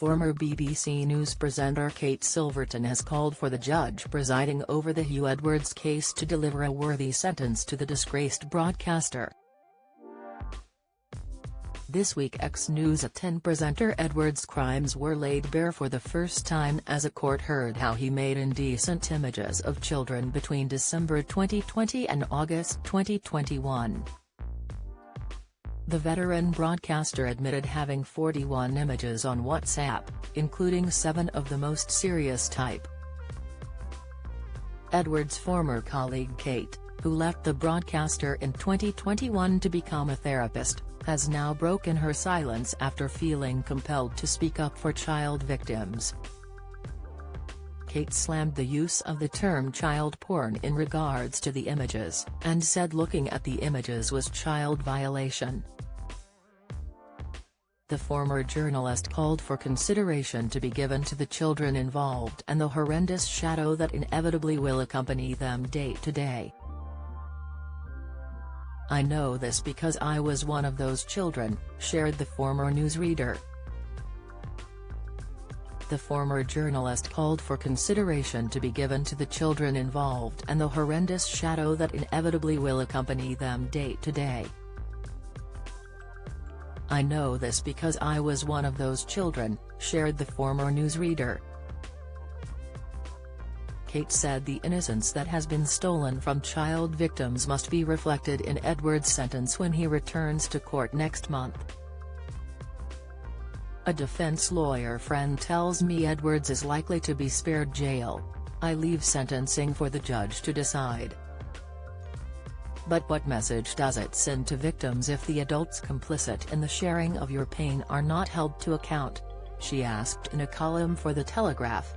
Former BBC News presenter Kate Silverton has called for the judge presiding over the Huw Edwards case to deliver a worthy sentence to the disgraced broadcaster. This week News at 10 presenter Edwards' crimes were laid bare for the first time as a court heard how he made indecent images of children between December 2020 and August 2021. The veteran broadcaster admitted having 41 images on WhatsApp, including 7 of the most serious type. Edwards' former colleague Kate, who left the broadcaster in 2021 to become a therapist, has now broken her silence after feeling compelled to speak up for child victims. Kate slammed the use of the term child porn in regards to the images, and said looking at the images was child violation. The former journalist called for consideration to be given to the children involved and the horrendous shadow that inevitably will accompany them day to day. "I know this because I was one of those children," shared the former newsreader. The former journalist called for consideration to be given to the children involved and the horrendous shadow that inevitably will accompany them day to day. "I know this because I was one of those children," shared the former newsreader. Kate said the innocence that has been stolen from child victims must be reflected in Edwards' sentence when he returns to court next month. "A defense lawyer friend tells me Edwards is likely to be spared jail. I leave sentencing for the judge to decide. But what message does it send to victims if the adults complicit in the sharing of your pain are not held to account?" she asked in a column for The Telegraph.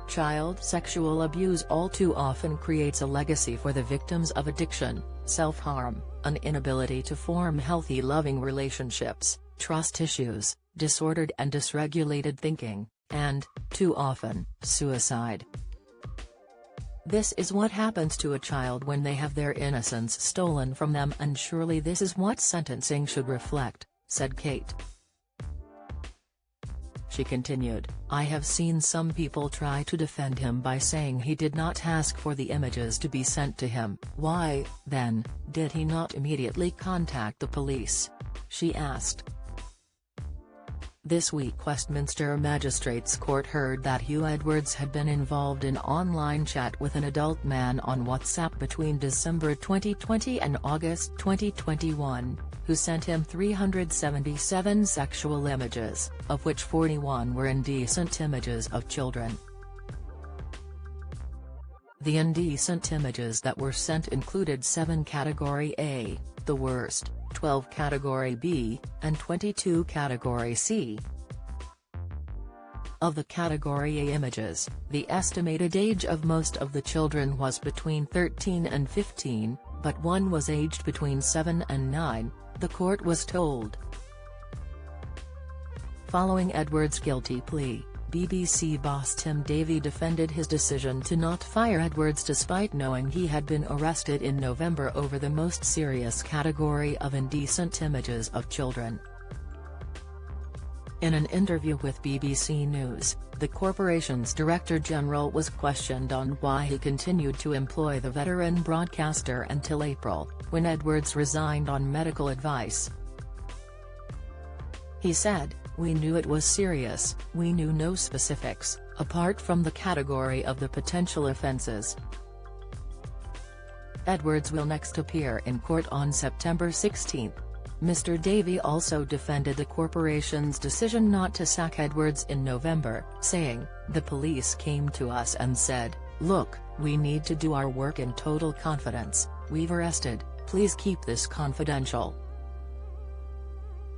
Child sexual abuse all too often creates a legacy for the victims of addiction, self-harm, an inability to form healthy loving relationships, trust issues, disordered and dysregulated thinking, and, too often, suicide. "This is what happens to a child when they have their innocence stolen from them, and surely this is what sentencing should reflect," said Kate. She continued, "I have seen some people try to defend him by saying he did not ask for the images to be sent to him. Why, then, did he not immediately contact the police?" she asked. This week Westminster Magistrates Court heard that Huw Edwards had been involved in online chat with an adult man on WhatsApp between December 2020 and August 2021, who sent him 377 sexual images, of which 41 were indecent images of children. The indecent images that were sent included 7 Category A, the worst, 12 Category B, and 22 Category C. Of the Category A images, the estimated age of most of the children was between 13 and 15, but one was aged between 7 and 9, the court was told. Following Edwards' guilty plea, BBC boss Tim Davie defended his decision to not fire Edwards despite knowing he had been arrested in November over the most serious category of indecent images of children. In an interview with BBC News, the corporation's Director General was questioned on why he continued to employ the veteran broadcaster until April, when Edwards resigned on medical advice. He said, "We knew it was serious, we knew no specifics, apart from the category of the potential offences." Edwards will next appear in court on September 16. Mr. Davie also defended the corporation's decision not to sack Edwards in November, saying, "The police came to us and said, 'Look, we need to do our work in total confidence, we've arrested, please keep this confidential.'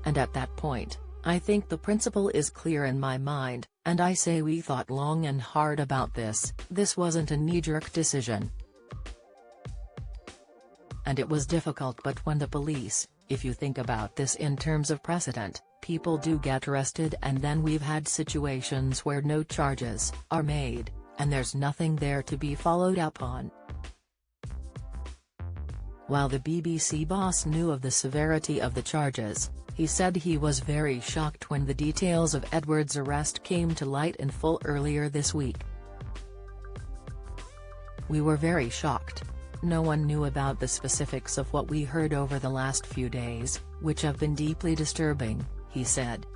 And at that point, I think the principle is clear in my mind, and I say we thought long and hard about this wasn't a knee-jerk decision. And it was difficult, but when the police, if you think about this in terms of precedent, people do get arrested and then we've had situations where no charges are made, and there's nothing there to be followed up on." While the BBC boss knew of the severity of the charges, He said he was very shocked when the details of Edwards' arrest came to light in full earlier this week. "We were very shocked. No one knew about the specifics of what we heard over the last few days, which have been deeply disturbing," he said.